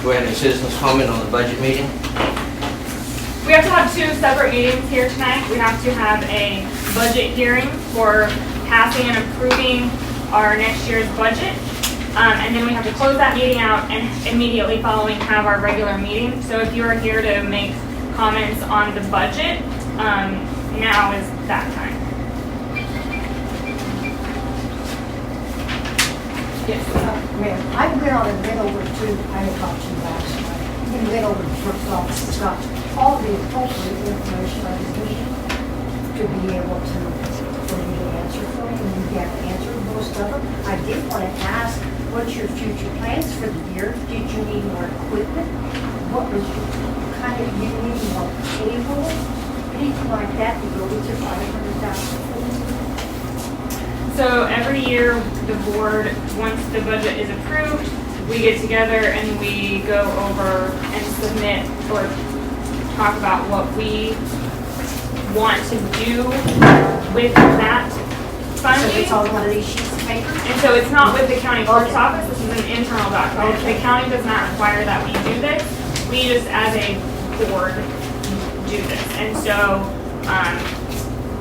Do we have any citizens comment on the budget meeting? We have to have two separate meetings here tonight. We have to have a budget hearing for passing and approving our next year's budget. And then we have to close that meeting out and immediately following have our regular meeting. So if you are here to make comments on the budget, now is that time. Yes. Ma'am, I went on and went over to, I talked to you last night, and went over to the clerk's office, and got all the appropriate information I needed to be able to, for you to answer for me, and you have answered most of them. I did want to ask, what's your future plans for the year? Did you need more equipment? What was your kind of, you need more cable? Anything like that to go with your $500,000? So every year, the board, once the budget is approved, we get together and we go over and submit or talk about what we want to do with that funding. So it's on one of these sheets of paper? And so it's not with the county clerk's office, this is an internal document. The county does not require that we do this. We just, as a board, do this. And so,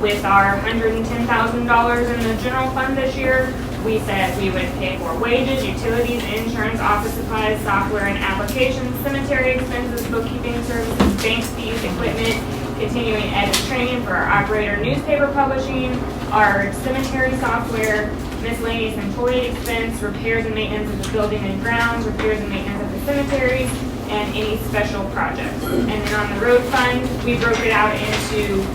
with our $110,000 in the general fund this year, we said we would pay for wages, utilities, insurance, office supplies, software and applications, cemetery expenses, bookkeeping services, bank fees, equipment, continuing ed and training for our operator, newspaper publishing, our cemetery software, miscellaneous employee expense, repairs and maintenance of the building and grounds, repairs and maintenance of the cemeteries, and any special projects. And then on the road fund, we broke it out into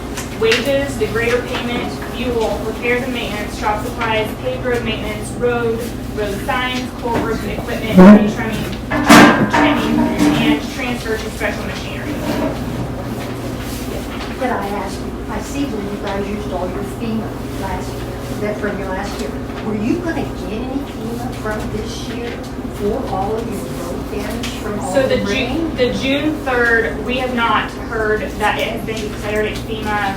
wages, the greater payment, fuel, repairs and maintenance, shop supplies, paved road maintenance, road signs, culverts, equipment, tree trimming, and transfer to special machinery. Could I ask you, I see when you guys used all your FEMA last year, that from your last year, were you gonna get any FEMA from this year for all of your road damage from all So the rain? the June 3rd, we have not heard that it has been declared a FEMA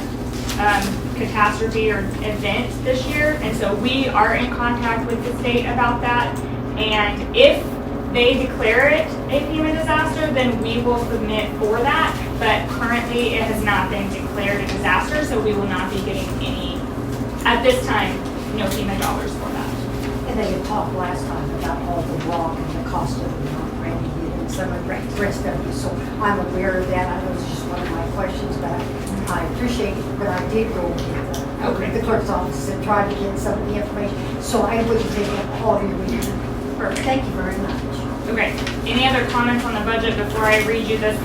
catastrophe or event this year. And so we are in contact with the state about that. And if they declare it a FEMA disaster, then we will submit for that. But currently it has not been declared a disaster, so we will not be getting any, at this time, no FEMA dollars for that. And they had talked last time about all the rock and the cost of it, not Randy did, and some of the rest of it. So I'm aware of that. I know it's just one of my questions, but I appreciate it. But I did go to the clerk's office and try to get some of the information, so I wouldn't take up all your reading. Perfect. Thank you very much. Okay, any other comments on the budget before I read you this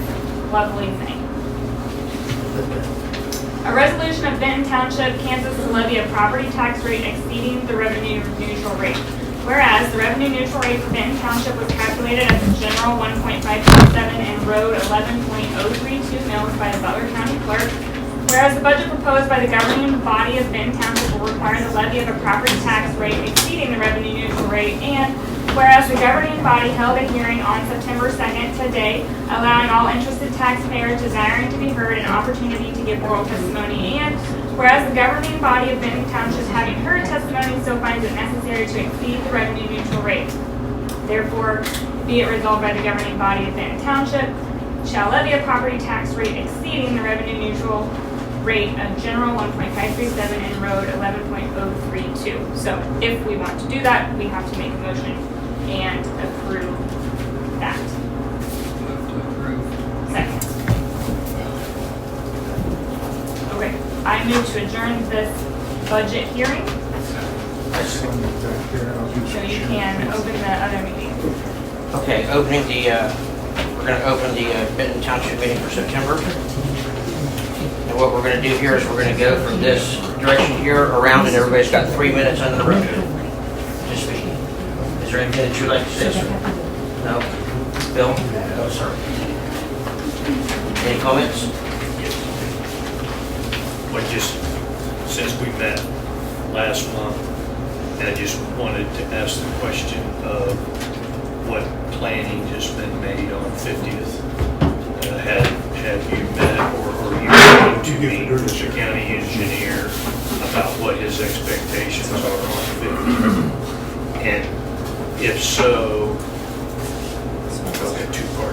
lovely thing? A resolution of Benton Township, Kansas to levy a property tax rate exceeding the revenue neutral rate. Whereas the revenue neutral rate for Benton Township was calculated as a general 1.537 and road 11.032 mills by the Butler County Clerk. Whereas the budget proposed by the governing body of Benton Township will require the levy of a property tax rate exceeding the revenue neutral rate, and whereas the governing body held a hearing on September 2nd today, allowing all interested taxpayers desiring to be heard an opportunity to give oral testimony, and whereas the governing body of Benton Township, having heard testimony, so finds it necessary to exceed the revenue neutral rate. Therefore, be it resolved by the governing body of Benton Township, shall levy a property tax rate exceeding the revenue neutral rate of general 1.537 and road 11.032. So if we want to do that, we have to make a motion and approve that. Move to approve. Second. Okay, I move to adjourn this budget hearing, so you can open the other meeting. Okay, we're going to open the Benton Township meeting for September. And what we're going to do here is we're going to go from this direction here around, and everybody's got 3 minutes on the road to speak. Is there anything that you'd like to say, sir? No? Bill? No, sir. Any comments? Well, just since we met last month, I just wanted to ask the question of what planning has been made on 50th. Have you met or are you going to meet with the county engineer about what his expectations are on 50th? And if so, I've got two parts.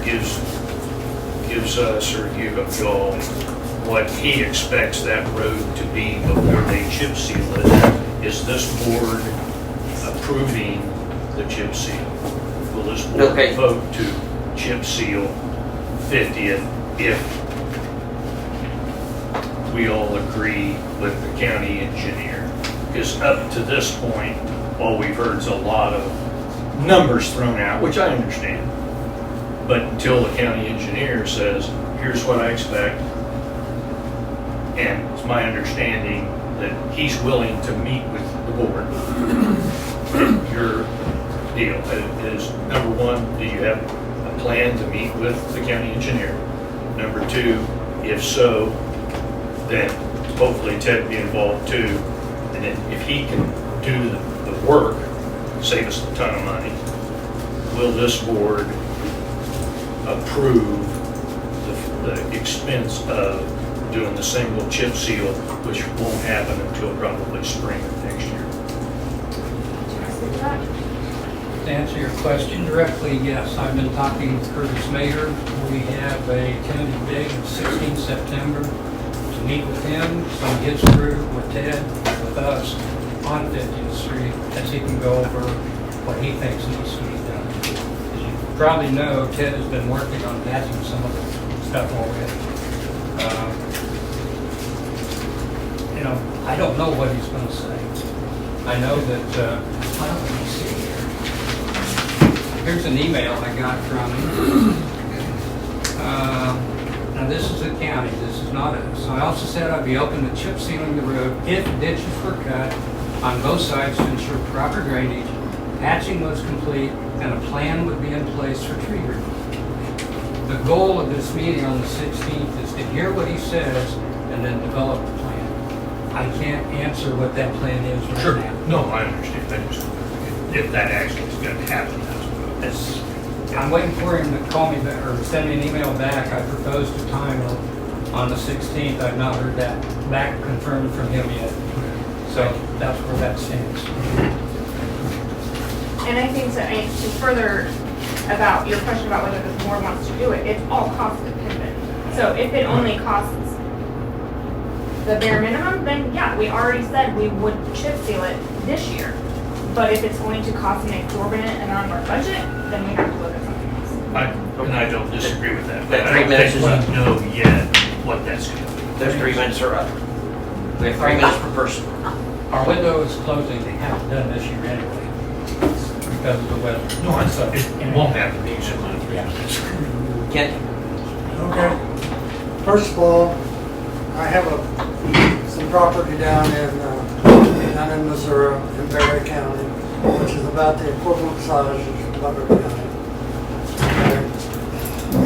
engineer gives us or give y'all what he expects that road to be before they chip seal it, is this board approving the chip seal? Will this board Okay. vote to chip seal 50th if we all agree with the county engineer? Because up to this point, all we've heard is a lot of numbers thrown out, which I understand. But until the county engineer says, here's what I expect, and it's my understanding that he's willing to meet with the board. Your deal is, number one, do you have a plan to meet with the county engineer? Number two, if so, then hopefully Ted be involved too. And then if he can do the work, save us a ton of money, will this board approve the expense of doing the single chip seal, which won't happen until probably spring of next year? To answer your question directly, yes, I've been talking with Curtis Mayer. We have a tentative date of 16 September to meet with him, some of his crew, with Ted, with us on 50th Street, as he can go over what he thinks needs to be done. As you probably know, Ted has been working on matching some of the stuff already. You know, I don't know what he's going to say. I know that, well, let me see here. Here's an email I got from him. Now this is the county, this is not us. I also said I'd be open to chip sealing the road if ditches were cut on both sides to ensure proper drainage, patching was complete, and a plan would be in place for tree removal. The goal of this meeting on the 16th is to hear what he says and then develop a plan. I can't answer what that plan is right now. No, I understand. I just, if that actually is going to happen, that's I'm waiting for him to call me back or send me an email back. I proposed a time on the 16th. I've not heard that back confirmed from him yet. So that's where that stands. And I think to further about your question about whether the board wants to do it, it's all cost dependent. So if it only costs the bare minimum, then yeah, we already said we would chip seal it this year. But if it's going to cost an exorbitant amount of our budget, then we have to look at something else. and I don't disagree with that. That But I 3 don't minutes think is we up. know yet what that's going to be. Those 3 minutes are up. We have 3 minutes per person. Our window is closing. They haven't done this year anyway because of the weather. No, it won't happen easily. Kent? Okay. First of all, I have some property down in Missouri, in Berry County, which is about the equivalent size of Butler County. Okay.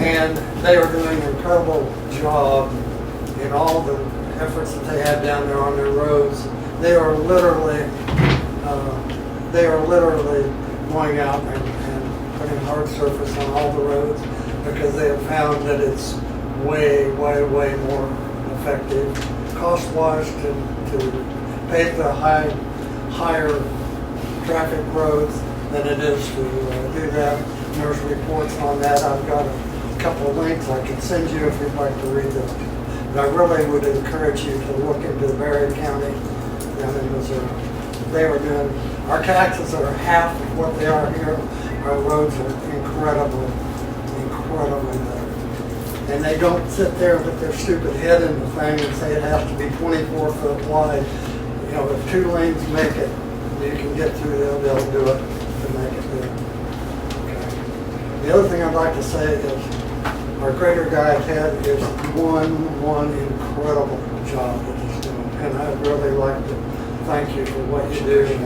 And they are doing an incredible job in all the efforts that they have down there on their roads. They are literally going out and putting hard surface on all the roads because they have found that it's way more effective cost-wise to pave the higher traffic roads than it is to do that. And there's reports on that. I've got a couple of links I can send you if you'd like to read them. But I really would encourage you to look into the Berry County down in Missouri. They are doing, our taxes are half of what they are here. Our roads are incredibly better. And they don't sit there with their stupid head in the thing and say it has to be 24 foot wide. You know, if 2 lanes make it, you can get through there, they'll do it to make it there. Okay. The other thing I'd like to say is our grader guy, Ted, is one incredible job that he's doing. And I'd really like to thank you for what you do and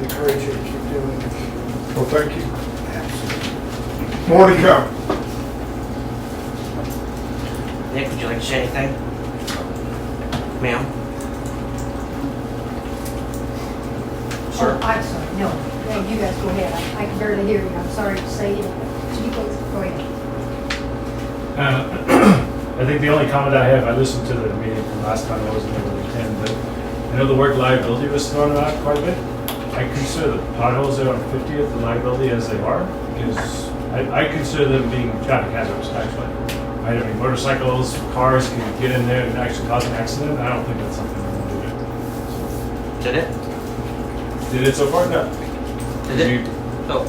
encourage you to keep doing it. Well, thank you. More to come. Nick, would you like to say anything? Ma'am? Sir? Oh, I'm sorry, no, you guys go ahead, I can barely hear you, I'm sorry to say it, so you folks go ahead. I think the only comment I have, I listened to the meeting from last time, I wasn't able to attend, but I know the word liability was thrown out quite a bit. I consider the potholes there on 50th the liability as they are, because I I consider them being traffic hazards, actually. I mean, motorcycles, cars can get in there and actually cause an accident. I don't think that's something we're going to do. Did it? Did it so far? No. Did it? Oh,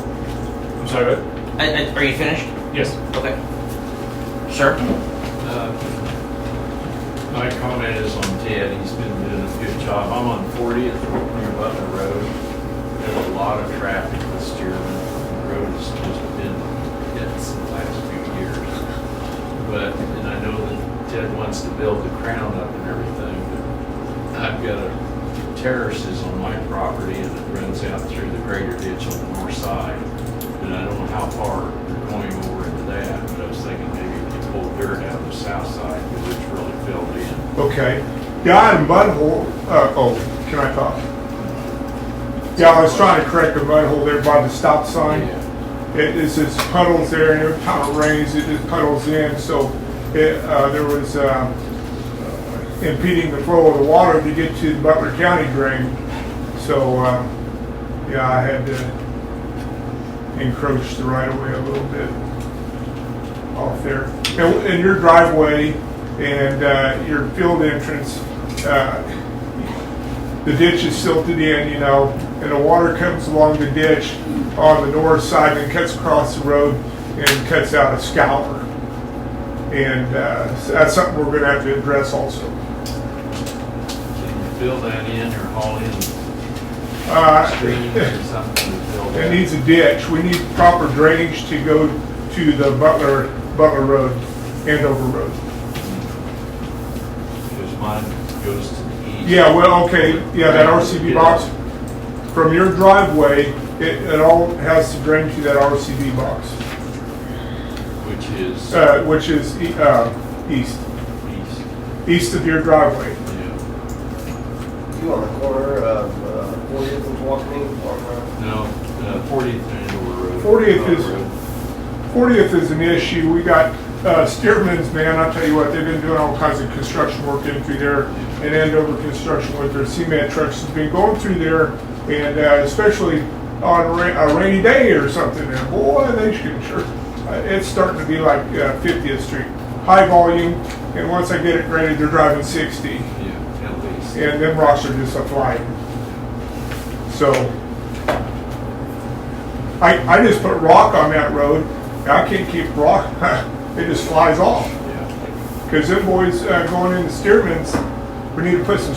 I'm sorry, what? are you finished? Yes. Okay. Sir? My comment is on Ted. He's been doing a good job. I'm on 40th near Butler Road. There's a lot of traffic with Stearman. The road has just been hit the last few years. But, and I know that Ted wants to build the crown up and everything, but I've got a terraces on my property and it runs out through the greater ditch on the north side. And I don't know how far you're going over into that, but I was thinking maybe we could pull dirt out of the south side because it's really filled in. Okay. Yeah, and mud hole, can I talk? Yeah, I was trying to correct the mud hole there by the stop sign. It's just puddles there, and every time it rains, it just puddles in. So there was impeding the flow of the water to get to the Butler County drain. So yeah, I had to encroach the right of way a little bit off there. And your driveway and your field entrance, the ditch is silted in, you know, and the water comes along the ditch on the north side and cuts across the road and cuts out a scour. And so that's something we're going to have to address also. Can you fill that in or haul in streams or something to fill that? It needs a ditch. We need proper drainage to go to the Butler Road, Andover Road. Because mine goes to the east. Yeah, well, okay, yeah, that RCB box, from your driveway, it all has to drain to that RCB box, Which is east east. east of your driveway. Yeah. You on the corner of 40th and Walking? No, 40th and Andover Road. 40th is an issue. We got Stearman's, man, I'll tell you what, they've been doing all kinds of construction work in through there, and Andover construction with their cement trucks has been going through there, and especially on a rainy day or something, and boy, they can sure, it's starting to be like 50th Street. High volume, and once I get it graded, they're driving 60. Yeah, at least. And them rocks are just flying. So, I just put rock on that road. I can't keep rock. It just flies off. Yeah. Because them boys going into Stearman's, we need to put some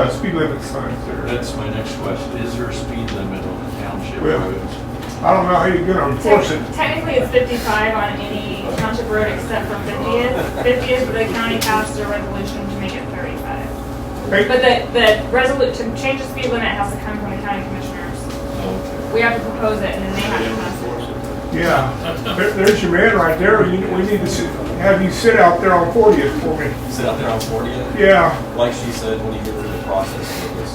speed limit signs there. That's my next question. Is there a speed limit on the township Well, roads? I don't know how you're going to enforce it. Technically, it's 55 on any township road except for 50th. 50th, the county passed a resolution to make it 35. Hey, But to change the speed limit has to come from the county commissioners. Okay. We have to propose it, and then they have to pass it. yeah, there's your man right there. We need to have you sit out there on 40th for me. Sit out there on 40th? Yeah. Like she said, when you get through the process of this,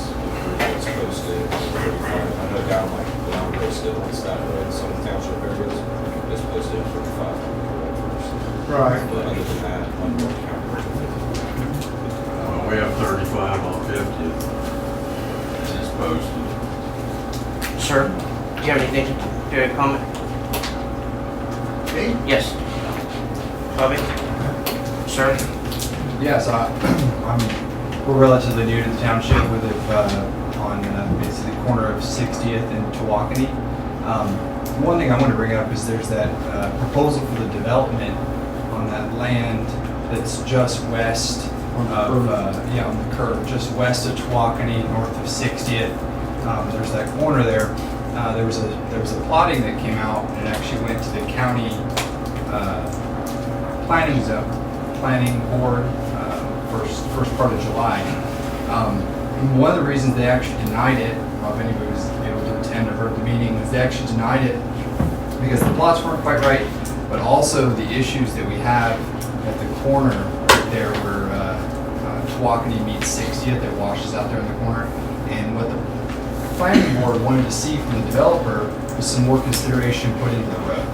it's posted 35. I know down like down posted on Stat Road, some township areas, it's posted 35. Right. But other than that, like what county? We have 35 on 50th. It's posted. Sir, do you have anything to comment? Me? Yes. Bobby? Sir? Yes, we're relatively new to the township. We live on basically the corner of 60th and Tawakoni. One thing I want to bring up is there's that proposal for the development on that land that's just west of, on the curve, just west of Tawakoni, north of 60th. There's that corner there. There was a plotting that came out, and it actually went to the county planning board first part of July. One of the reasons they actually denied it, if anybody was able to attend or heard the meeting, is they actually denied it because the plots weren't quite right, but also the issues that we have at the corner right there where Tawakoni meets 60th, that washes out there in the corner, and what the planning board wanted to see from the developer was some more consideration put into the road.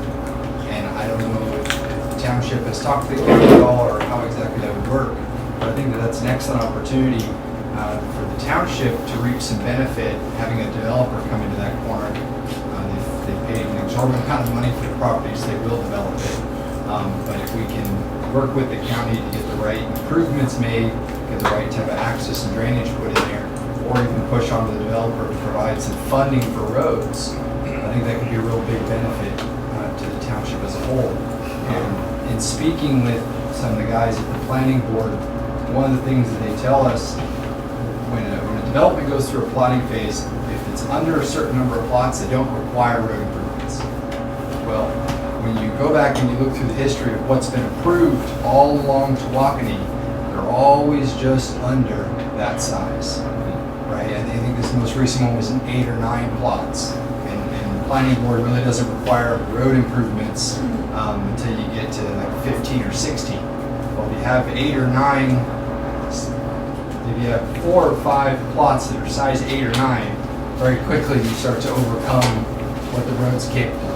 And I don't know if the township has talked to the county at all or how exactly that would work, but I think that that's an excellent opportunity for the township to reap some benefit having a developer come into that corner. They've paid charge them kind of money for the properties, they will develop it. But if we can work with the county to get the right improvements made, get the right type of access and drainage put in there, or even push on the developer to provide some funding for roads, I think that could be a real big benefit to the township as a whole. And in speaking with some of the guys at the planning board, one of the things that they tell us, when a development goes through a plotting phase, if it's under a certain number of plots, they don't require road improvements. Well, when you go back and you look through the history of what's been approved all along Tawakoni, they're always just under that size, right? And I think this most recent one was in 8 or 9 plots. And the planning board really doesn't require road improvements until you get to like 15 or 16. Well, if you have 8 or 9, if you have 4 or 5 plots that are size 8 or 9, very quickly you start to overcome what the road's capable of.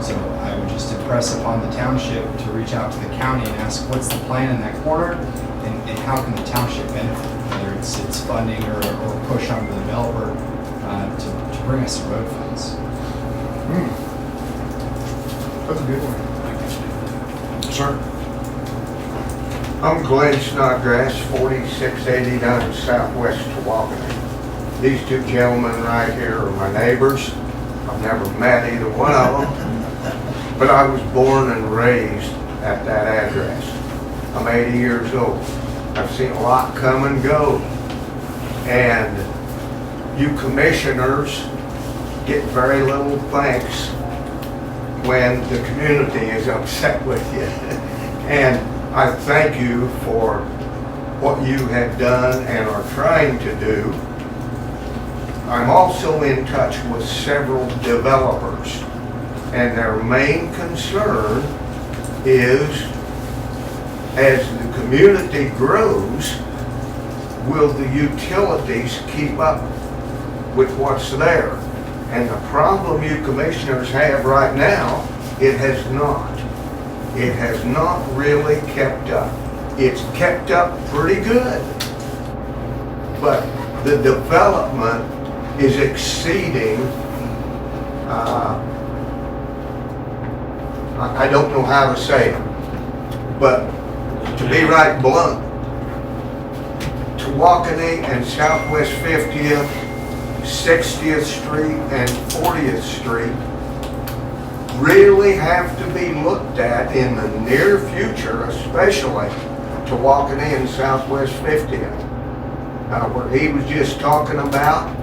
So I would just impress upon the township to reach out to the county and ask what's the plan in that corner, and how can the township benefit, whether it's funding or push on the developer to bring us some road funds. That's a good one. Sir? I'm Glenn Snodgrass, 4689 Southwest Tawakoni. These two gentlemen right here are my neighbors. I've never met either one of them, but I was born and raised at that address. I'm 80 years old. I've seen a lot come and go, and you commissioners get very little thanks when the community is upset with you. And I thank you for what you have done and are trying to do. I'm also in touch with several developers, and their main concern is, as the community grows, will the utilities keep up with what's there? And the problem you commissioners have right now, it has not. It has not really kept up. It's kept up pretty good, but the development is exceeding, I don't know how to say it, but to be right blunt, Tawakoni and Southwest 50th, 60th Street and 40th Street really have to be looked at in the near future, especially Tawakoni and Southwest 50th. Where he was just talking about,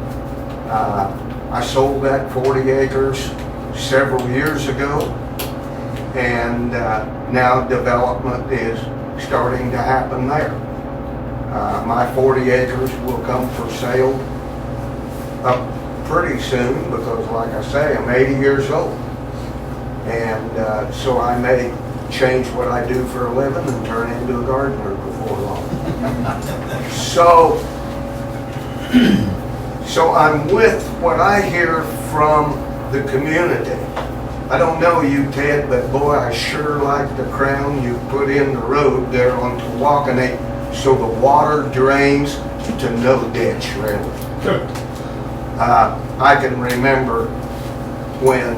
I sold that 40 acres several years ago, and now development is starting to happen there. My 40 acres will come for sale up pretty soon because, like I say, I'm 80 years old. And so I may change what I do for a living and turn into a gardener before long. So I'm with what I hear from the community. I don't know you, Ted, but boy, I sure like the crown you put in the road there on Tawakoni, so the water drains to no ditch, really. I can remember when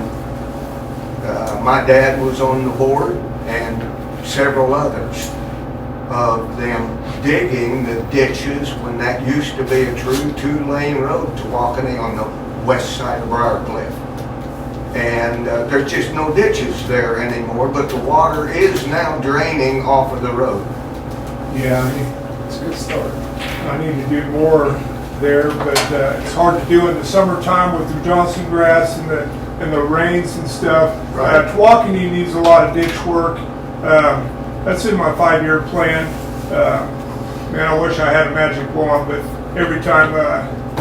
my dad was on the board and several others of them digging the ditches when that used to be a true 2-lane road, Tawakoni on the west side of Briarcliff. And there's just no ditches there anymore, but the water is now draining off of the road. Yeah, It's a good start. I need to do more there, but it's hard to do in the summertime with the Johnson grass and the rains and stuff. Right. Tawakoni needs a lot of ditch work. That's in my 5-year plan. Man, I wish I had a magic wand, but every time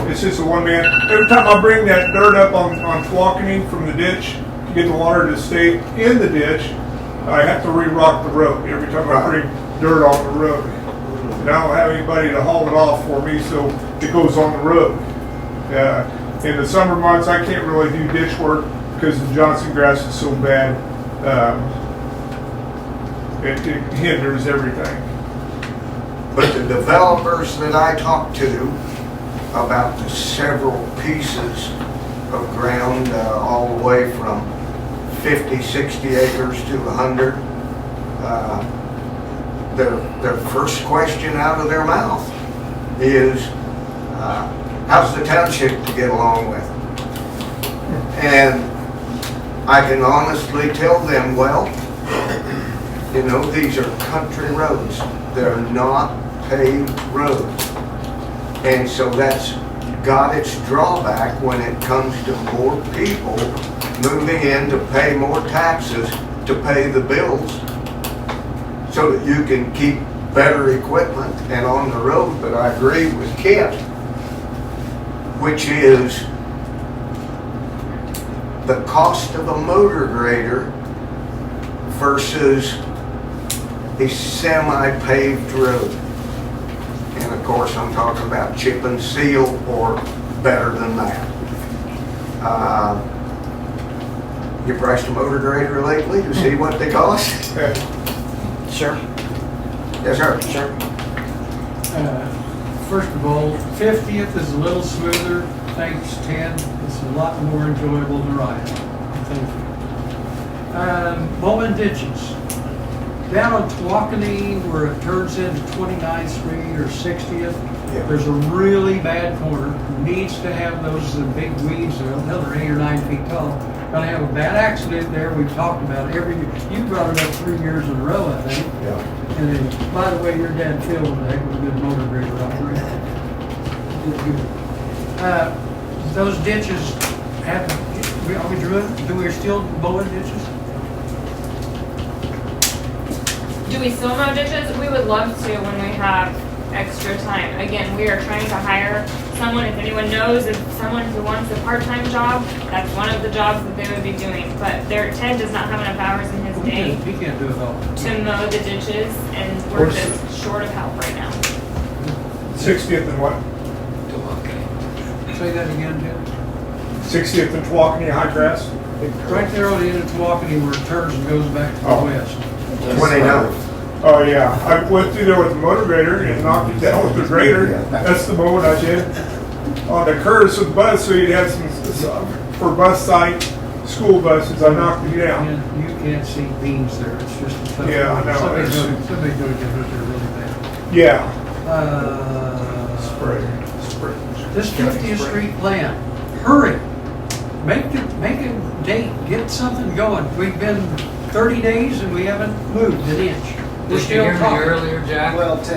it's just a one-man. Every time I bring that dirt up on Tawakoni from the ditch to get the water to stay in the ditch, I have to re-rock the road every time I bring dirt on the road. And I don't have anybody to haul it off for me, so it goes on the road. In the summer months, I can't really do ditch work because the Johnson grass is so bad. It hinders everything. But the developers that I talked to about the several pieces of ground all the way from 50, 60 acres to 100, their first question out of their mouth is, how's the township to get along with? And I can honestly tell them, well, you know, these are country roads. They're not paved roads. And so that's got its drawback when it comes to more people moving in to pay more taxes to pay the bills so that you can keep better equipment and on the road. But I agree with Kent, which is the cost of a motor grader versus a semi-paved road. And of course, I'm talking about chip and seal or better than that. You priced a motor grader lately to see what they cost? Sir? Yes, sir. Sir? First of all, 50th is a little smoother, thanks Ted. It's a lot more enjoyable to ride. Thank you. Bowman ditches. Down on Tawakoni where it turns into 29th Street or 60th, there's a really bad corner. Needs to have those big weeds, another 8 or 9 feet tall. Gonna have a bad accident there. We've talked about it every year. You brought it up 3 years in a row, I think. Yeah. And then, by the way, your dad Phil was a heck of a good motor grader operator. Did good. Those ditches have, are we doing, do we still mowing ditches? Do we still mow ditches? We would love to when we have extra time. Again, we are trying to hire someone, if anyone knows, if someone who wants a part-time job, that's one of the jobs that they would be doing. But Ted does not have enough hours in his day He can't do it all. to mow the ditches, and we're just short of help right now. 60th and what? Say that again, Ted. 60th and Tawakoni High Grass? Right there on the end of Tawakoni where it turns and goes back to the west. 29th. Oh, yeah. I went through there with the motor grader and knocked it down with the grader. That's the moment I did. On the curves with the bus, so you'd have some, for bus site, school buses, I knocked it down. You can't see beams there. It's just a tough. Yeah, I know. Somebody's going to get hurt there really bad. Yeah. Spray. This 50th Street plan, hurry. Make a date, get something going. We've been 30 days and we haven't moved an inch. We're Did you still hear me talking. earlier, Jack?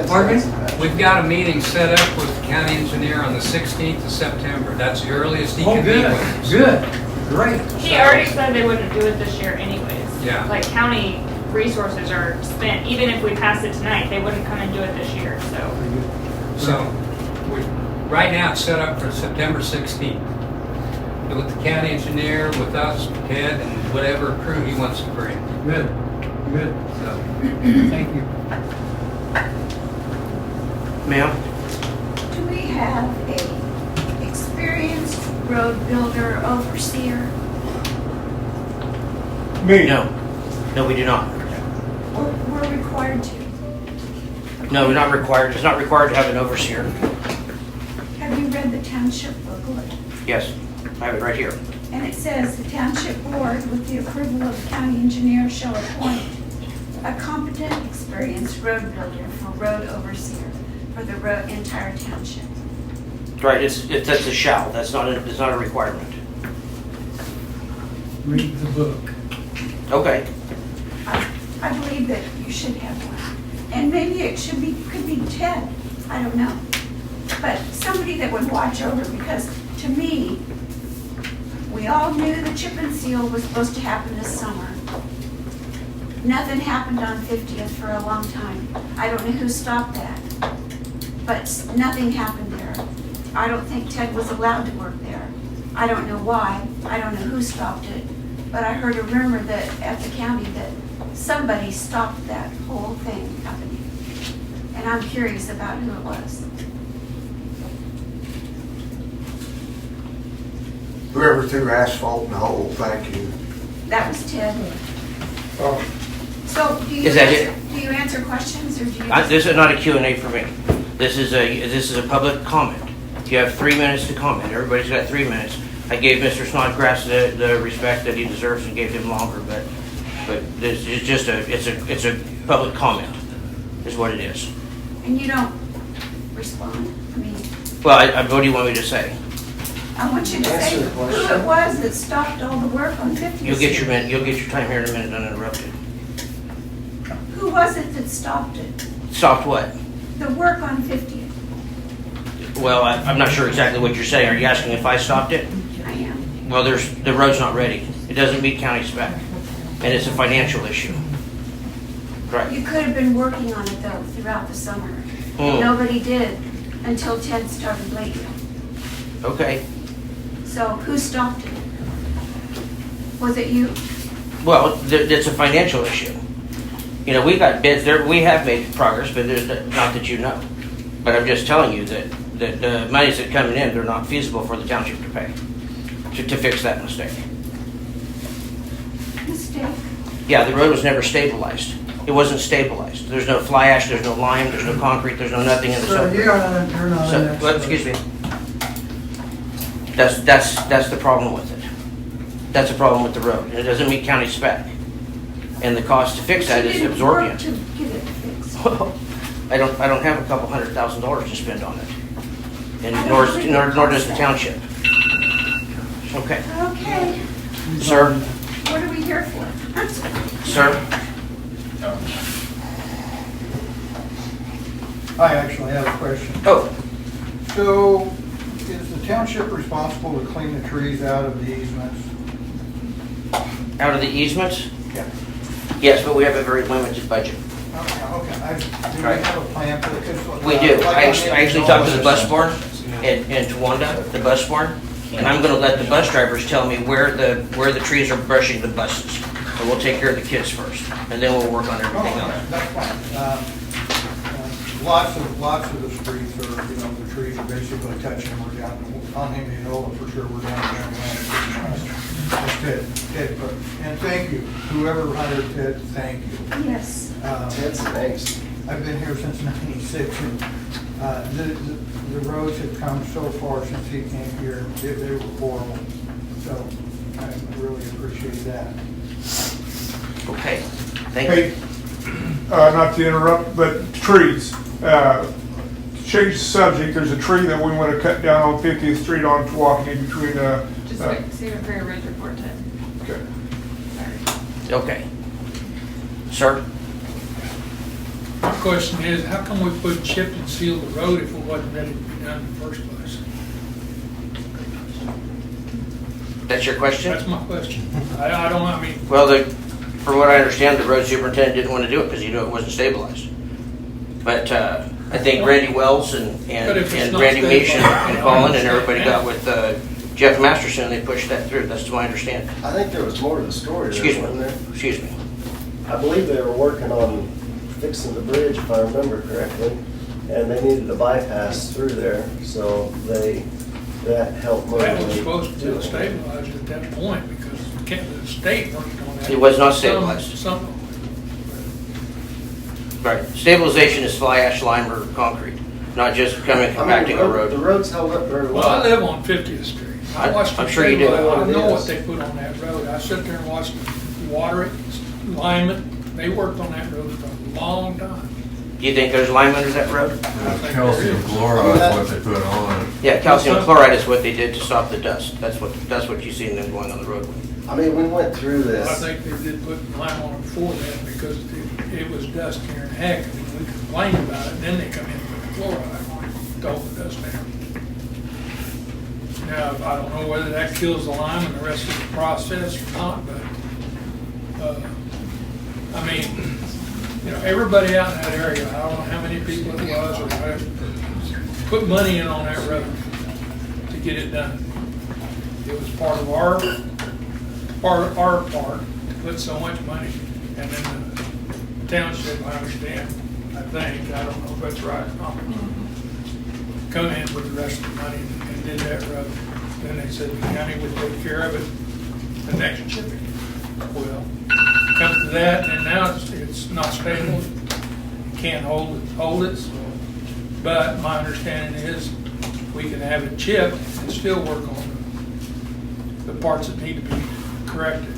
Pardon me? We've got a meeting set up with the county engineer on the 16th of September. That's the earliest he Oh, can meet good, with us. good, great. He already said they wouldn't do it this year anyways. Yeah. Like county resources are spent, even if we pass it tonight, they wouldn't come and do it this year, so. So, right now it's set up for September 16th. With the county engineer, with us, Ted, and whatever crew he wants to bring. Good, good. So, Thank you. Ma'am? Do we have a experienced road builder overseer? Me? No. No, we do not. We're required to. No, we're not required. It's not required to have an overseer. Have you read the township booklet? Yes, I have it right here. And it says the township board, with the approval of the county engineer, shall appoint a competent, experienced road builder for road overseer for the entire township. Right, that's a shall. It's not a requirement. Read the book. Okay. I believe that you should have one. And maybe it could be Ted, I don't know. But somebody that would watch over, because to me, we all knew the chip and seal was supposed to happen this summer. Nothing happened on 50th for a long time. I don't know who stopped that, but nothing happened there. I don't think Ted was allowed to work there. I don't know why. I don't know who stopped it, but I heard a rumor that at the county that somebody stopped that whole thing happening. And I'm curious about who it was. Whoever threw asphalt in the hole, thank you. That was Ted. Oh. So do you, Is that it? do you answer questions or do you? This is not a Q&A for me. This is a public comment. You have 3 minutes to comment. Everybody's got 3 minutes. I gave Mr. Snodgrass the respect that he deserves and gave him longer, but this is just it's a public comment, is what it is. And you don't respond? I mean, Well, what do you want me to say? I want you to say who it was that stopped all the work on 50th You'll get your Street. minute. You'll get your time here in a minute uninterrupted. Who was it that stopped it? Stopped what? The work on 50th? Well, I'm not sure exactly what you're saying. Are you asking if I stopped it? I am. Well, the road's not ready. It doesn't meet county spec, and it's a financial issue. Right. You could have been working on it though throughout the summer. Hmm. Nobody did until Ted started late. Okay. So who stopped it? Was it you? Well, it's a financial issue. You know, we got bids there. We have made progress, but there's not that you know. But I'm just telling you that the monies that are coming in, they're not feasible for the township to pay to fix that mistake. Mistake? Yeah, the road was never stabilized. It wasn't stabilized. There's no fly ash, there's no lime, there's no concrete, there's no nothing in the So you're not So, an expert. well, excuse me. That's the problem with it. That's the problem with the road. It doesn't meet county spec. And the cost to fix that You is didn't absorbent. work to get it fixed. Well, I don't have a couple $100,000 to spend on it. And I don't nor think does it the costs township. Okay. Okay, Sir, what are we here for? sir, I actually have a question. oh, So, is the township responsible to clean the trees out of the easements? out of the easements? Yeah. Yes, but we have a very limited budget. Okay, do we Right. have a plan for it? We do. I actually talked to the bus barn in Towanda, the bus barn, and I'm gonna let the bus drivers tell me where the trees are brushing the buses. And we'll take care of the kids first, and then we'll work on Oh, everything else. okay, that's fine. Lots of the streets are, the trees are basically touching, we're down on Indianola for sure, we're down there in Atlantic. That's Ted, and thank you, whoever hired Ted, thank you. Yes. Ted's amazing. I've been here since '96, and the roads have come so far since he came here, they were horrible. So I really appreciate that. Okay, thank you. Hey, not to interrupt, but trees. Change the subject, there's a tree that we want to cut down on 50th Street on Tawakoni between, Just wait, see if very red report time. okay. Okay. Sir? My question is, how come we put chip and seal the road if it wasn't ready to be done in the first place? That's your question? That's my question. I mean, Well, from what I understand, the road superintendent didn't want to do it because he knew it wasn't stabilized. But I think Randy Wells and But if it's not Randy Meach stabilized, and Colin and everybody got with Jeff Masterson, and they pushed that through. That's my understanding. I think there was more to the story there, Excuse wasn't me. there? Excuse me. I believe they were working on fixing the bridge, if I remember correctly, and they needed a bypass through there, so that helped motivate. that was supposed to be doing it. stabilized at that point because the state worked on that. It was not stabilized. Some, Right. Stabilization is fly ash, lime, or concrete, not just coming compacting a The road. road's held up very well, I well. live on 50th Street. I watched I'm it sure you do. stabilize. I know It what is. they put on that road. I sit there and watch them water it, lime it. They worked on that road for a long time. Do you think there's lime under that road? I think there Calcium is. chloride is what they put on it. Yeah, calcium chloride is what they did to stop the dust. That's what you see them going on the roadway. I mean, we went through I this. think they did put lime on it before that because it was dust here in heck. I mean, we complained about it, and then they come in with the chloride, to hold the dust down. Now, I don't know whether that kills the lime and the rest of the process or not, but, I mean, everybody out in that area, I don't know how many people it was or whatever, put money in on that road to get it done. It was part of our part to put so much money, and then the township, I understand, I think, I don't know if that's right or not, come in with the rest of the money and did that road. Then they said the county would take care of it the next chipping. Well, come to that, and now it's not stable, you can't hold it, so. But my understanding is we can have it chipped and still work on parts that need to be corrected.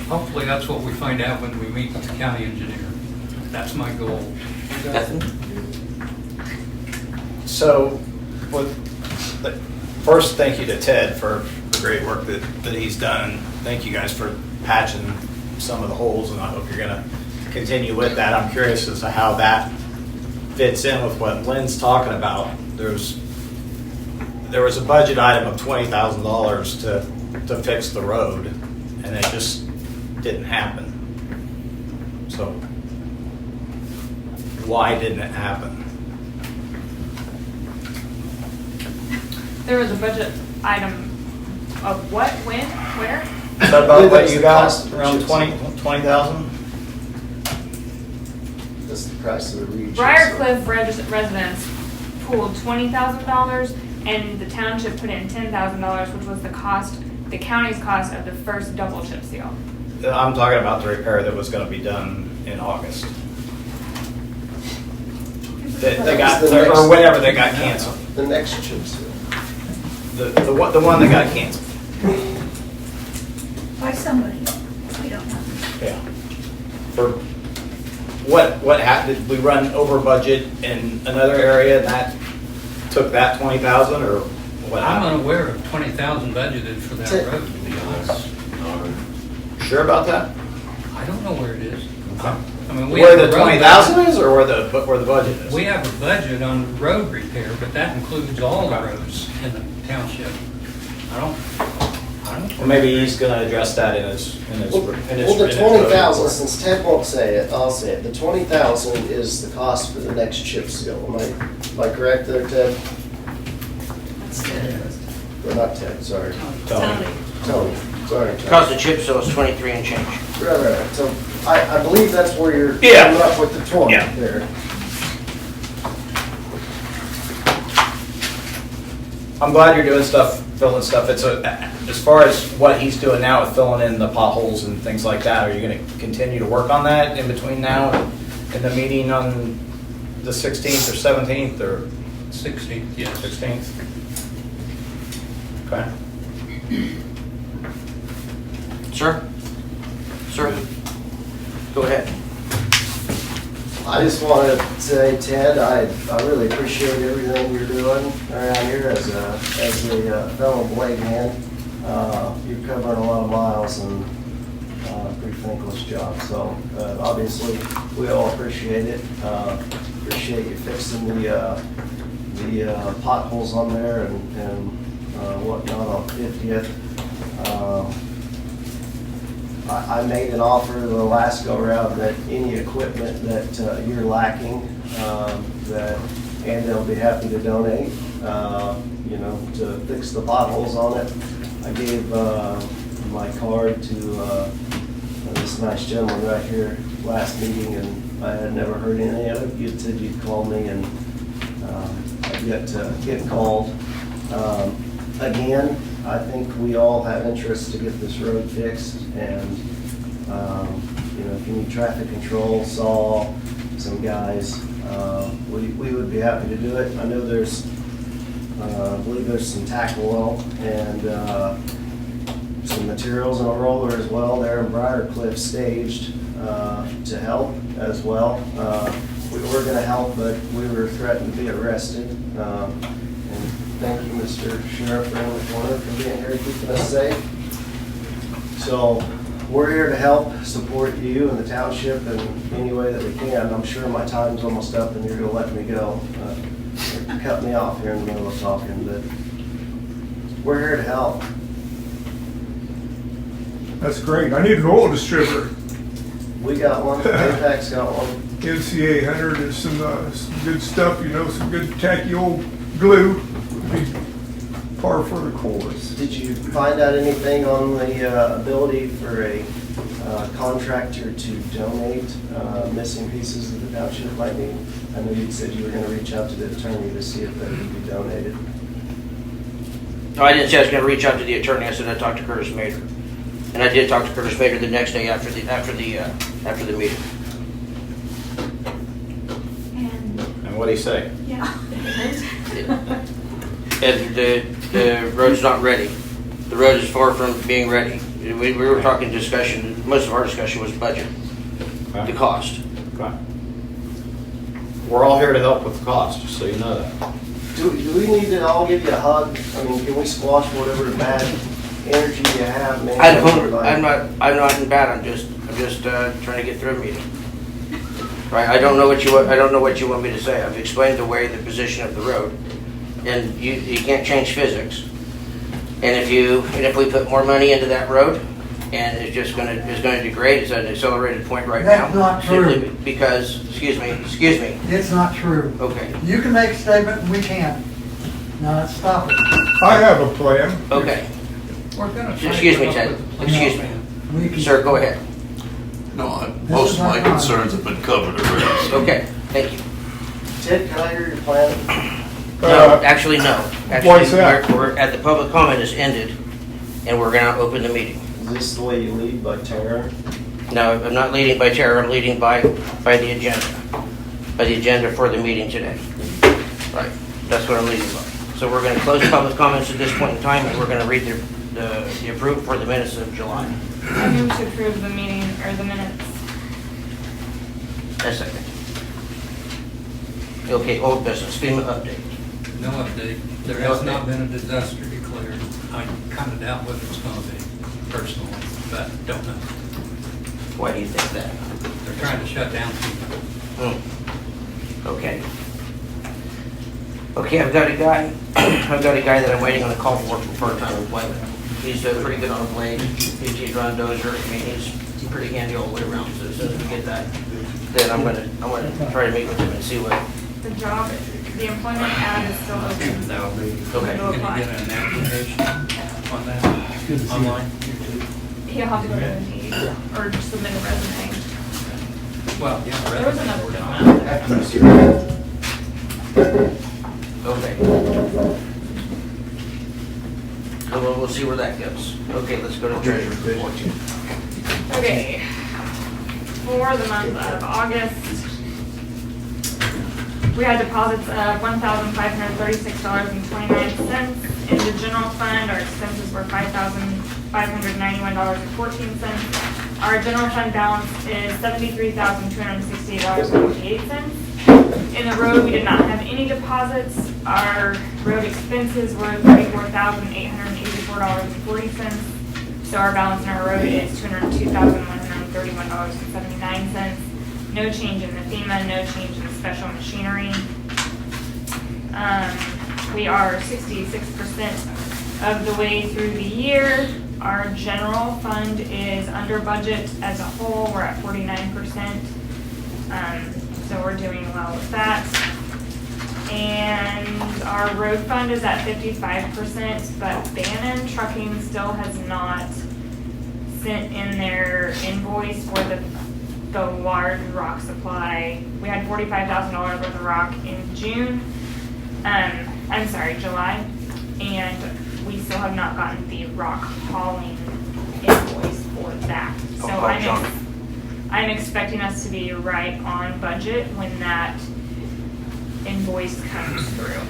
Hopefully, that's what we find out when we meet with the county engineer. That's my goal. So, first, thank you to Ted for the great work that he's done. Thank you guys for patching some of the holes, and I hope you're going to continue with that. I'm curious as to how that fits in with what Lynn's talking about. There was a budget item of $20,000 to fix the road, and it just didn't happen. So, why didn't it happen? There was a budget item of what, when, where? Is that about what you got? Around 20,000? That's the price of the region. Briarcliff residents pooled $20,000 and the township put in $10,000, which was the county's cost of the first double chip seal. I'm talking about the repair that was going to be done in August. They got, or whenever they got canceled. The next chip seal. The one that got canceled. By somebody, we don't know. Yeah. For what happened? Did we run over budget in another area and that took that 20,000, or what I'm happened? unaware of 20,000 budgeted for that road, to be honest. Sure about that? I don't know where it is. I mean, we Where have the a road 20,000 is, or where the budget is? We have a budget on road repair, but that includes all the roads in the township. I don't. Well, maybe he's going to address that in his. Well, the 20,000, since Ted won't say it, I'll say it. The 20,000 is the cost for the next chip seal. Am I correct there, Ted? That's Ted. Or not Ted, sorry. Tony. Tony, sorry. Tony. Cost of chip seal is 23 and change. Right. So I believe that's where you're Yeah. coming up with the 20 Yeah. there. I'm glad you're doing stuff, filling stuff. It's as far as what he's doing now with filling in the potholes and things like that, are you going to continue to work on that in between now and the meeting on the 16th or 17th or 16th, yes. 16th? Okay. Sir? Go ahead. I just want to say, Ted, I really appreciate everything you're doing around here as a fellow blade hand. You're covering a lot of miles and pretty thankless job. So obviously, we all appreciate it. Appreciate you fixing the potholes on there and whatnot on 50th. I made an offer the last go around that any equipment that you're lacking, and they'll be happy to donate, to fix the potholes on it. I gave my card to this nice gentleman right here last meeting, and I had never heard anything of it. You said you'd call me, and I've yet to get called. Again, I think we all have interest to get this road fixed, and if you need traffic control, saw, some guys, we would be happy to do it. I know I believe there's some tackle oil and some materials in a roller as well there in Briarcliff staged to help as well. We were going to help, but we were threatened to be arrested. And thank you, Mr. Sheriff, around the corner for being here, keeping us safe. So we're here to help support you and the township in any way that we can. I'm sure my time's almost up and you're going to let me go. Cut me off here in the middle of talking, but we're here to help. That's great. I need an oil distributor. We got one. APEX got one. NCA 100 is some good stuff, some good tacky old glue. Would be par for the course. Did you find out anything on the ability for a contractor to donate missing pieces that the township might need? I know you said you were going to reach out to the attorney to see if they could be donated. No, I didn't say I was going to reach out to the attorney. I said I talked to Curtis Mater, and I did talk to Curtis Mater the next day after the meeting. And what did he say? Yeah. And the road's not ready. The road is far from being ready. We were talking discussion, most of our discussion was budget, the cost. Okay. We're all here to help with the cost, just so you know that. Do we need to all give you a hug? I mean, can we squash whatever bad energy you have, man? I'm not in bad, I'm just trying to get through a meeting. Right, I don't know what you want me to say. I've explained the way, the position of the road, and you can't change physics. And if we put more money into that road, and it's going to degrade, it's at an accelerated point right now. That's not true. Simply because, excuse me. It's not true. Okay. You can make a statement and we can't. Now, let's stop it. I have a plan. Okay. We're gonna try to Excuse me, come up Ted. with a Excuse plan. me. Sir, go ahead. No, most of my concerns have been covered already. Okay, thank you. Ted, can I hear your plan? No, actually, no. Why is that? We're at the public comment is ended, and we're going to open the meeting. Is this the way you lead, by terror? No, I'm not leading by terror, I'm leading by the agenda for the meeting today. Right, that's what I'm leading by. So we're going to close public comments at this point in time, and we're going to read the approval for the minutes of July. I move to approve the meeting, or the minutes. A second. Okay, old business, FEMA update. No update. There No has not update. been a disaster declared. I kind of doubt whether it's going to be, personally, but don't know. Why do you think that? They're trying to shut down people. Okay. Okay, I've got a guy that I'm waiting on a call for part-time employment. He's pretty good on a blade. He's run dozer. I mean, he's pretty handy all the way around. So as soon as we get that, then I'm gonna try to meet with him and see what. The job, the employment ad is still open, so. Okay. He'll Can you apply. get an application on that online? He'll have to go to Indeed, or just submit a resume. Well, yeah. There was enough on that. Okay. So we'll see where that goes. Okay, let's go to treasurer's report. Okay, for the month of August, we had deposits of $1,536.29. In the general fund, our expenses were $5,591.14. Our general fund balance is $73,268.58. In the road, we did not have any deposits. Our road expenses were $34,884.40. So our balance in our road is $202,131.79. No change in the FEMA, no change in the special machinery. We are 66% of the way through the year. Our general fund is under budget as a whole. We're at 49%. So we're doing well with that. And our road fund is at 55%, but Bannon Trucking still has not sent in their invoice for the large rock supply. We had $45,000 worth of rock in July, and we still have not gotten the rock hauling invoice for that. So I'm expecting us to be right on budget when that invoice comes through.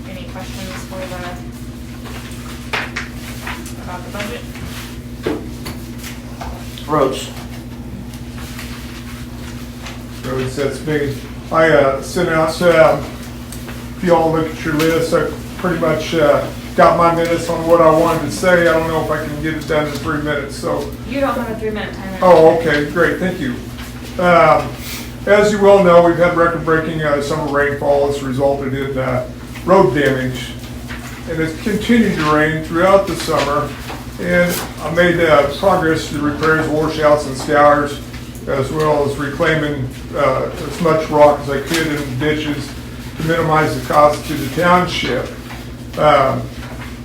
Any questions for about the budget? Roads. Roads, that's me. I sent out, if you all look at your list, I pretty much got my minutes on what I wanted to say. I don't know if I can get it done in 3 minutes, so. You don't have a 3-minute timer. Oh, okay, great, thank you. As you well know, we've had record-breaking summer rainfall. It's resulted in road damage, and it's continued to rain throughout the summer. And I made progress to repairs, washouts, and scours, as well as reclaiming as much rock as I could in ditches to minimize the cost to the township.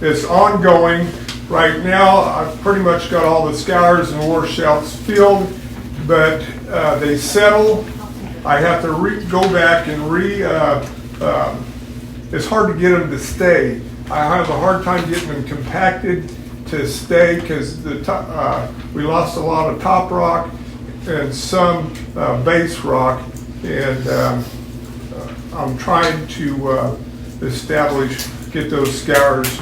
It's ongoing. Right now, I've pretty much got all the scours and washouts filled, but they settle. I have to go back and it's hard to get them to stay. I have a hard time getting them compacted to stay because we lost a lot of top rock and some base rock, and I'm trying to get those scours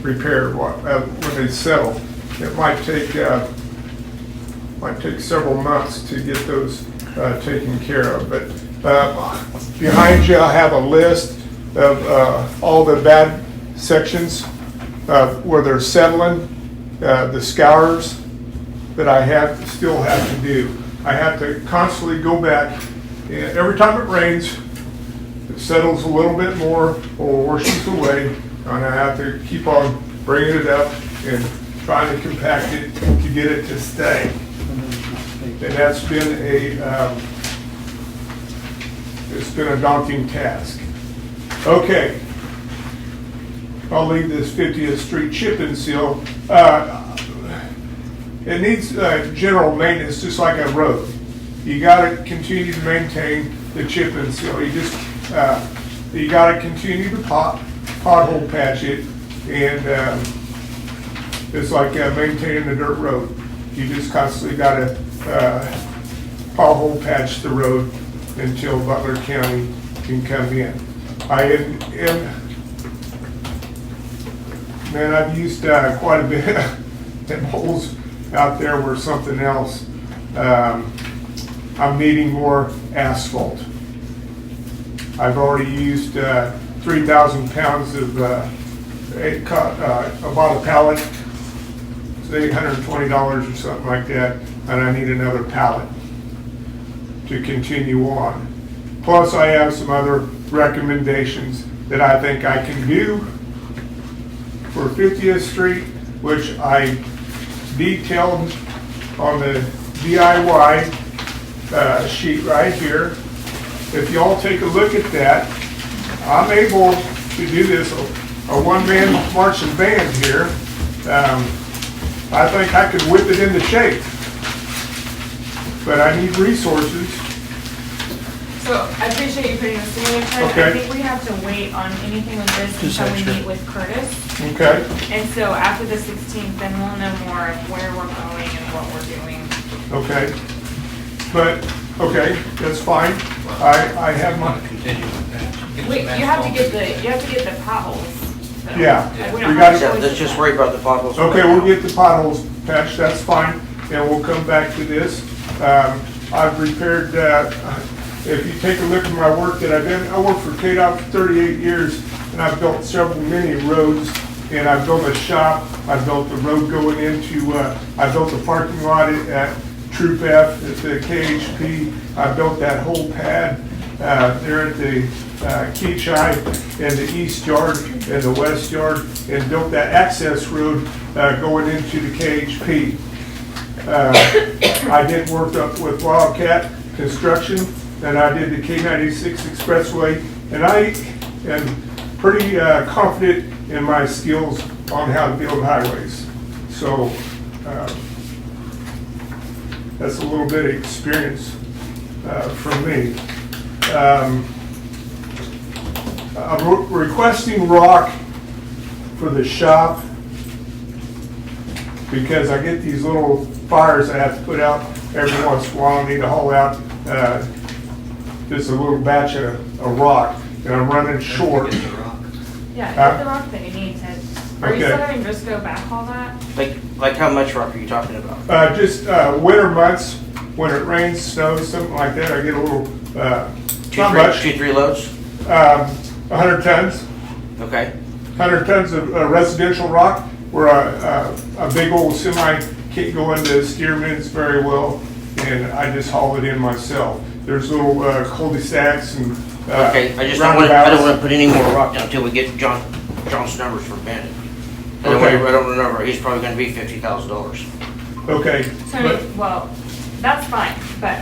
repaired when they settle. It might take several months to get those taken care of. But behind you, I have a list of all the bad sections where they're settling, the scours that I still have to do. I have to constantly go back, and every time it rains, it settles a little bit more or washes away, and I have to keep on bringing it up and trying to compact it to get it to stay. And that's been it's been a daunting task. Okay, I'll leave this 50th Street chip and seal. It needs general maintenance, just like a road. You got to continue to maintain the chip and seal. You got to continue to pothole patch it, and it's like maintaining a dirt road. You just constantly got to pothole patch the road until Butler County can come in. Man, I've used quite a bit of holes out there were something else. I'm needing more asphalt. I've already used 3,000 pounds of, I bought a pallet. It's $820 or something like that, and I need another pallet to continue on. Plus, I have some other recommendations that I think I can do for 50th Street, which I detailed on the DIY sheet right here. If y'all take a look at that, I'm able to do this, a one-man marching band here. I think I could whip it into shape, but I need resources. So I appreciate you putting this together, Fred. Okay. I think we have to wait on anything with this until we meet with Curtis. Okay. And so after the 16th, then we'll know more of where we're going and what we're doing. Okay. But, okay, that's fine. I have my, Wait, you have to get the potholes. though. Yeah. Like, We we don't gotta- have a choice. Let's just worry about the potholes. okay, we'll get the potholes patched, that's fine, and we'll come back to this. I've repaired, if you take a look at my work that I've done, I worked for KDOT for 38 years, and I've built several mini roads, and I've built a shop, I built the road going into, I built the parking lot at Troop F, at the KHP, I built that whole pad there at the Keachai, and the east yard and the west yard, and built that access road going into the KHP. I did work up with Wildcat Construction, and I did the K96 Expressway, and I am pretty confident in my skills on how to build highways. So that's a little bit of experience from me. I'm requesting rock for the shop because I get these little fires I have to put out every once in a while. I need to haul out just a little batch of rock, and I'm running short. Yeah, get the rock that you need, Ted. Are you Okay. still having Briscoe backhaul that? Like how much rock are you talking about? Just winter months, when it rains, snows, something like that, I get a little, not much. 2-3 loads? 100 tons. Okay. 100 tons of residential rock, where a big old semi can't go into Stearman's very well, and I just haul it in myself. There's little cul-de-sacs and Okay, I don't roundabouts. want to put any more rock down until we get John's numbers for Benton. Okay. I don't remember, he's probably gonna be $50,000. Okay. So, well, that's fine, but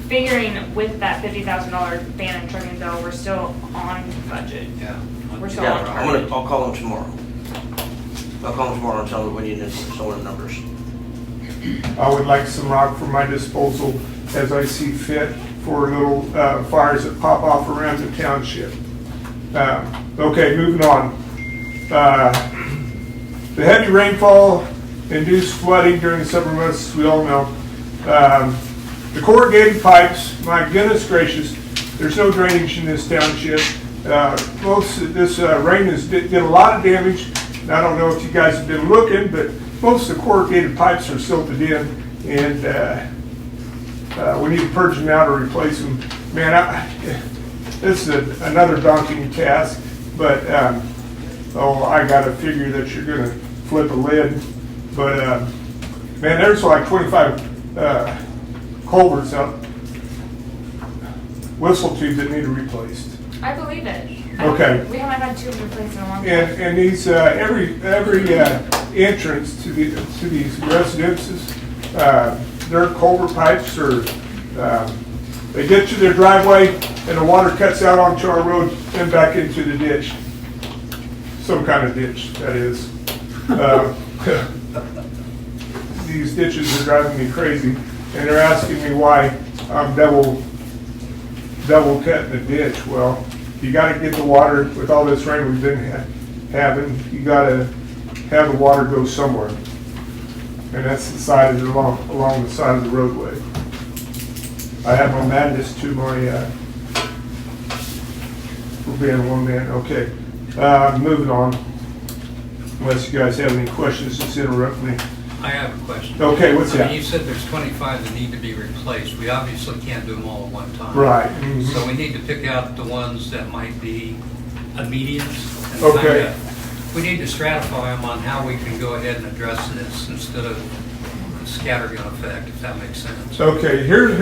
figuring with that $50,000 van and trucking bill, we're still on budget. Yeah. We're still Yeah, on target. I'll call him tomorrow. I'll call him tomorrow and tell him we need some of the numbers. I would like some rock for my disposal as I see fit for little fires that pop off around the township. Okay, moving on. The heavy rainfall induced flooding during the summer months, we all know. The corrugated pipes, my goodness gracious, There's no drainage in this township. Most of this rain did a lot of damage. And I don't know if you guys have been looking, but most of the corrugated pipes are silted in, and we need to purge them out or replace them. Man, this is another daunting task, but I got to figure that you're going to flip a lid. But man, there's like 25 culverts out, whistle tubes that need to be replaced. I believe it. Okay. We haven't had tubes replaced in a long time. And these every entrance to these residences, their culvert pipes are they get to their driveway and the water cuts out onto our road and back into the ditch. Some kind of ditch, that is. These ditches are driving me crazy, and they're asking me why I'm double cutting the ditch. Well, you got to get the water with all this rain we've been having. You got to have the water go somewhere, and that's the side of along the side of the roadway. I have my madness to my for being one man. Okay, moving on. Unless you guys have any questions, just interrupt me. I have a question. Okay, what's that? You said there's 25 that need to be replaced. We obviously can't do them all at one time. Right. So we need to pick out the ones that might be immediate. And Okay. we need to stratify them on how we can go ahead and address this instead of scattergun effect, if that makes sense. Okay, here's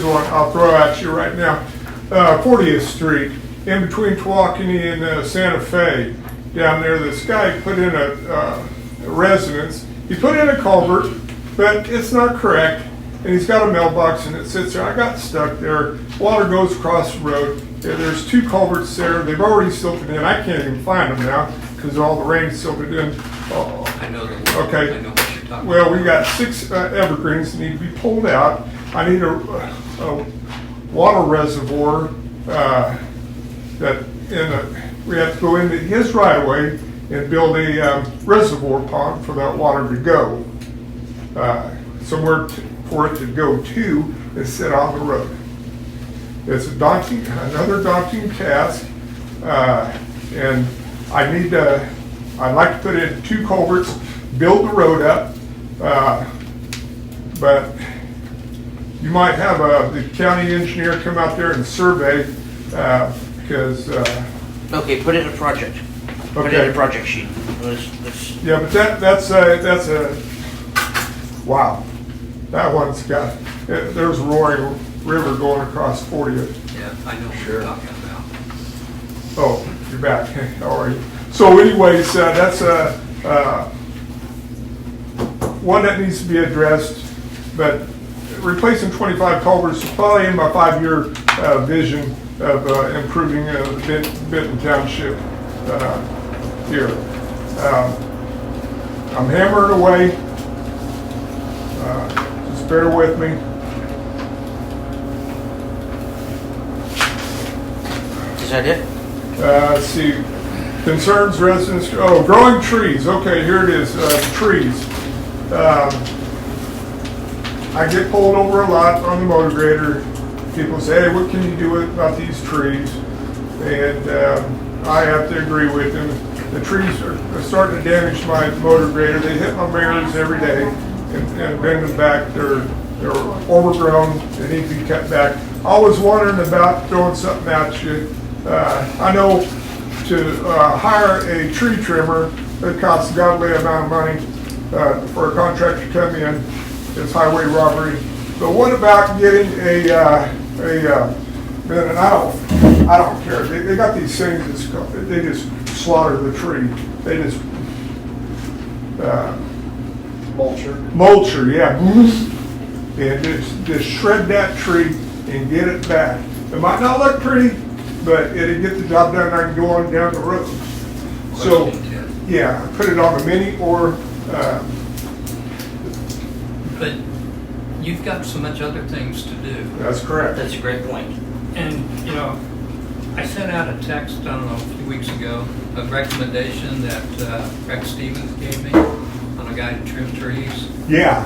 the one I'll throw at you right now. 40th Street, in between Tawakoni and Santa Fe, down there, this guy put in a residence. He put in a culvert, but it's not correct, and he's got a mailbox and it sits there. I got stuck there. Water goes across the road. There's two culverts there. They've already silted in. I can't even find them now because all the rain silted in. Oh. I know the Okay. I know what you're talking Well, about. we got 6 evergreens that need to be pulled out. I need a water reservoir we have to go into his right of way and build a reservoir pond for that water to go. Somewhere for it to go to and sit on the road. It's another daunting task, and I'd like to put in 2 culverts, build the road up, but you might have the county engineer come out there and survey, because... Okay, put it in a project. Put it in a project sheet. Yeah, but that's a wow. That one's got, there's a roaring river going across 40th. Yeah, I know what you're talking about. Oh, you're back. How are you? So anyways, that's one that needs to be addressed, but replacing 25 culverts is probably in my 5-year vision of improving the Benton Township here. I'm hammering away. Just bear with me. Is that it? Let's see. Concerns residents. Oh, growing trees. Okay, here it is. Trees. I get pulled over a lot on the motor grader. People say, hey, what can you do about these trees? And I have to agree with them. The trees are starting to damage my motor grader. They hit my mirrors every day and bend them back. They're overgrown. They need to be cut back. I was wondering about throwing something at you. I know to hire a tree trimmer, it costs a godly amount of money for a contractor to come in. It's highway robbery. But what about getting and I don't care. They got these things they just slaughter the tree. They just mulcher, yeah, and just shred that tree and get it back. It might not look pretty, but it'll get the job done. I can go on down the road. So, yeah, put it on a mini or. But you've got so much other things to do. That's correct. That's a great point. And, you know, I sent out a text, I don't know, a few weeks ago, a recommendation that Rex Stevens gave me on a guy to trim trees. Yeah.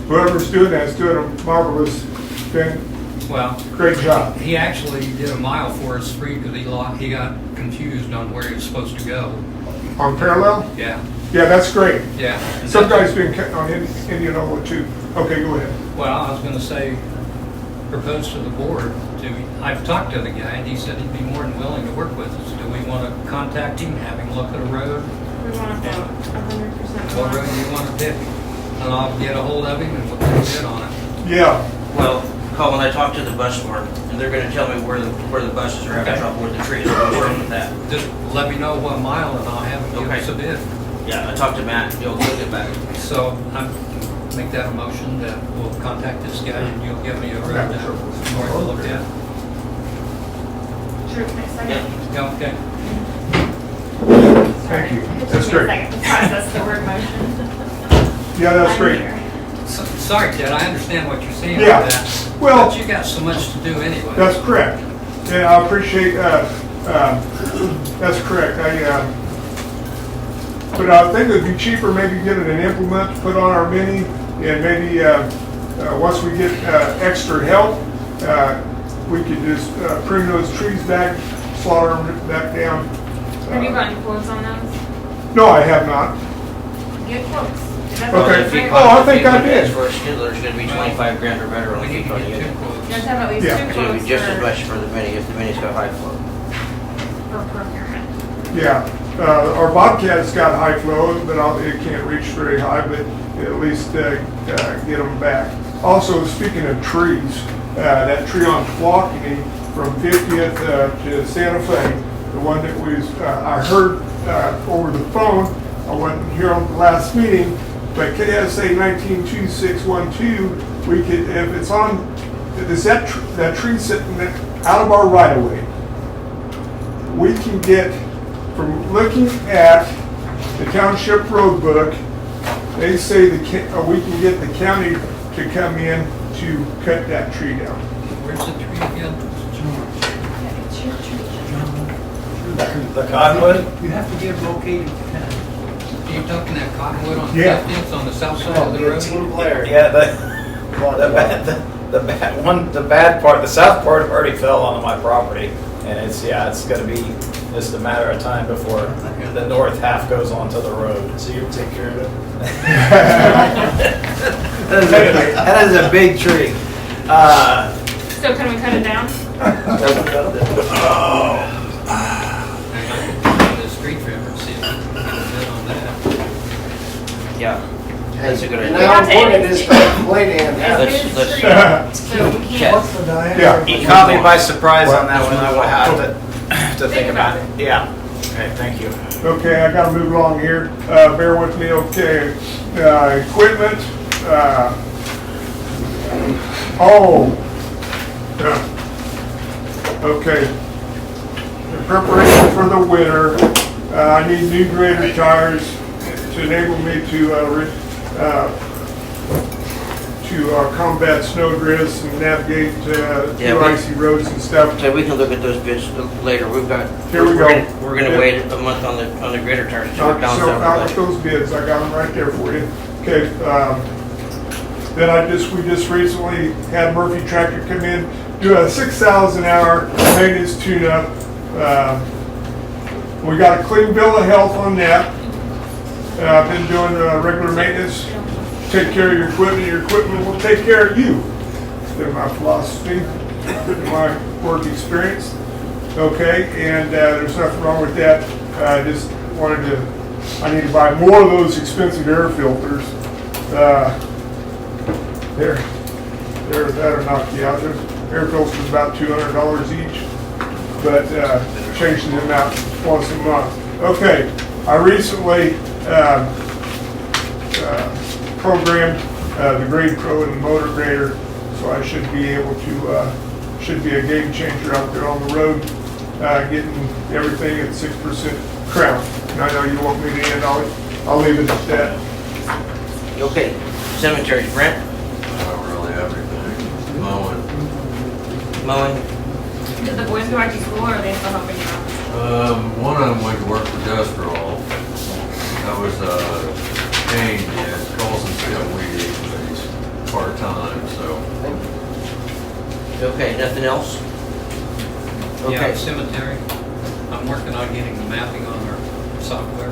Whoever's doing that is doing a marvelous thing. Well, Great job. he actually did a mile for us free because he got confused on where he was supposed to go. On parallel? Yeah, Yeah, that's great. yeah. Some guys been on Indianola too. Okay, go ahead. Well, I was gonna say, propose to the board to, I've talked to the guy and he said he'd be more than willing to work with us. Do we wanna contact him, have him look at a road? We want to vote 100%. What road do you wanna pick? And I'll get a hold of him and we'll put a bid on it. Yeah, Well, Colin, I talked to the bus barn, and they're gonna tell me where the buses are having Okay. trouble with the trees. We'll work with that. Just let me know what mile and I'll have him give Okay. us a bid. Yeah, I talked to Matt, he'll get back. So I'm, make that a motion that we'll contact this guy and you'll give me a road that we're to look at. Sure, next second. Yeah, okay. thank you. It took That's me a great. second to process the word motion. Yeah, that's I'm great. here. Sorry, Ted, I understand what you're saying Yeah, about that. well- But you got so much to do anyway. That's correct. Yeah, I appreciate, that's correct. But I think it'd be cheaper maybe getting an implement to put on our mini and maybe, once we get, extra help, we could just, prune those trees back, slaughter them back down. Have you gotten quotes on those? No, I have not. Get quotes. That's Okay. what I'm If you saying. Oh, I think I did. For a Skidler, it's gonna be 25 grand or better on We the need to Peapod get unit. two You quotes. have to have at least Yeah. two It's gonna quotes be just as for much for the mini if the mini's got high flow. procurement. Yeah, our Bobcat's got high flow, but it can't reach very high, but at least get them back. Also, speaking of trees, that tree on Flockney from 50th to Santa Fe, the one that was, I heard over the phone, I wasn't here on the last meeting, but KSA 192612, we could, if it's on, is that tree sitting out of our right of way, we can get, from looking at the township road book, they say we can get the county to come in to cut that tree down. Where's the tree again? The cottonwood? You have to get located. Are you talking that cottonwood on Yeah. 50th on the south side of the road? Yeah, the bad part, the south part already fell onto my property. And it's gonna be just a matter of time before the north half goes onto the road. So you'll take care of it? That is a big tree. So can we cut it down? The street trimmer, see if we can get a bid on that. Yeah, that's a good We idea. have to important it is to complete it. As let's- big as let's- the tree, so we can't. What's the diameter? Yeah. You caught me by surprise on that one. I will have to think about it. Yeah. Okay, thank you. Okay, I gotta move along here. Bear with me, okay. Equipment, okay. In preparation for the winter, I need new grader tires to enable me to combat snow drifts and navigate Yeah, through we- icy roads and stuff. Okay, we can look at those bids later. We've got. Here we go. We're gonna Yeah. wait a month on the grader tires. So out with those bids, I got them right there for you. Okay, then we just recently had Murphy Tractor come in, do a 6,000 hour maintenance tune-up. We got a clean bill of health on that. I've been doing regular maintenance. Take care of your equipment will take care of you. It's been my philosophy, my work experience. Okay, and there's nothing wrong with that. I just I need to buy more of those expensive air filters. That'll knock you out. There's air filters about $200 each, but changing them out once a month. Okay, I recently programmed the Grade Pro and the Motor Grader, so I should be able to, should be a game changer out there on the road, getting everything at 6% crown. And I know you want me to end, I'll leave it at that. Okay, cemeteries, Brent, Really everything. Mowing. mowing. Did the boys go back to school or are they still helping you out? One of them went to work for Desperol. That was Kane, yeah, Colson's still weed, but he's part-time, so. Okay, nothing else? Yeah, Okay. cemetery. I'm working on getting the mapping on our software.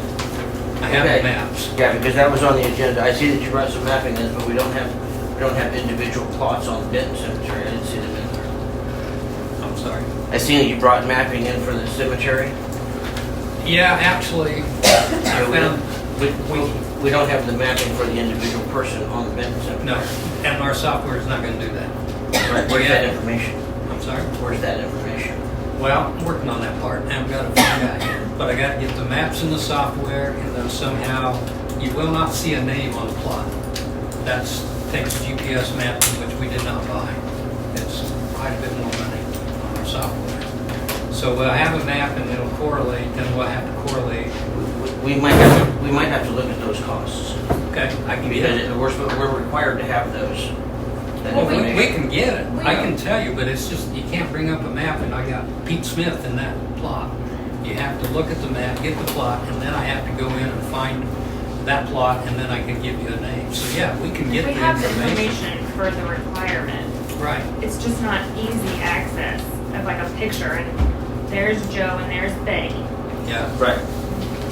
I have Okay. the maps. Yeah, because that was on the agenda. I see that you brought some mapping in, but we don't have individual plots on the Benton Cemetery. I didn't see them in there. I'm sorry. I see that you brought mapping in for the cemetery. Yeah, actually, I found, We don't have the mapping for the individual person on the Benton Cemetery. no, and our software is not gonna do that. Right, where's that information? I'm sorry? Where's that information? Well, I'm working on that part, and I've got to find out here. But I got to get the maps in the software, and then somehow, you will not see a name on the plot. That's, takes GPS mapping, which we did not buy. It's quite a bit more money on our software. So we'll have a map, and it'll correlate, and we'll have to correlate. We might have to look at those costs. Okay, I can get Because it. we're required to have those. That Well, we information. can get it. I will. can tell you, but it's just, you can't bring up a map and I got Pete Smith in that plot. You have to look at the map, get the plot, and then I have to go in and find that plot, and then I can give you a name. So yeah, we can get We the have the information. information for the requirement. Right. It's just not easy access of like a picture and there's Joe and there's Betty. Yeah. Right.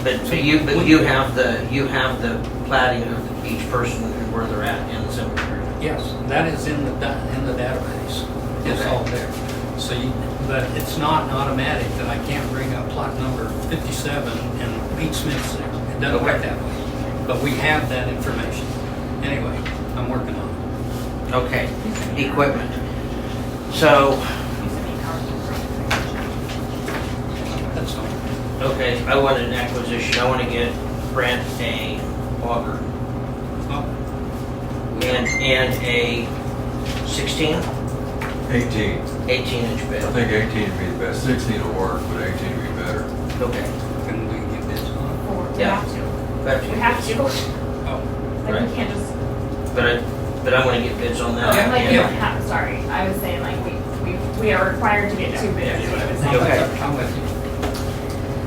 But you have the platting of each person and where they're at in the cemetery. Yes, that is in the database. It's Okay. all there. So but it's not automatic that I can't bring up plot number 57 and Pete Smith's there. It doesn't work Okay. that way. But we have that information. Anyway, I'm working on it. Okay, equipment. So, That's fine. okay, I want an acquisition. I want to get Brent a auger Oh, and a 16, 18. 18-inch I bit. think 18 would be the best. 16 will work, but 18 would be better. Okay. can we get bids on it? We Yeah. have to. But We have to. Oh, Like Right. we can't just, but I want to get bids on that. like we Yeah. don't have, sorry, I was saying like we are required to get 2 bids, is what I was saying. Okay. I'm with you.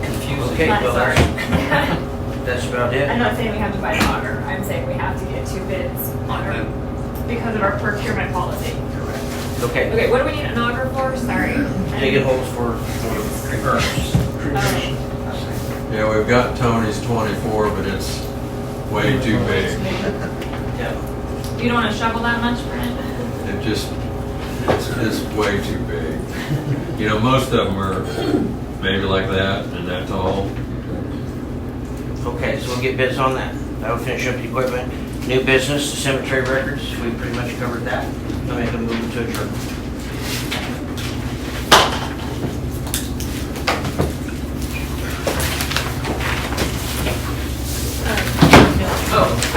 Confusing. Okay, Not well, sorry. that's about it. I'm not saying we have to buy an auger, I'm saying we have to get 2 bids on Okay. our, because of our procurement policy. Okay. Okay, what do we need an auger for? Sorry. Digging holes for herbs. Oh, Yeah, we've got Tony's 24, but it's way too big. Yeah. you don't want to shovel that much, Brent? It's just way too big. You know, most of them are maybe like that and that tall. Okay, so we'll get bids on that. That'll finish up the equipment. New business, cemetery records, we pretty much covered that. I'll make a move to adjourn.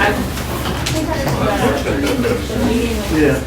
I think I just, Yeah.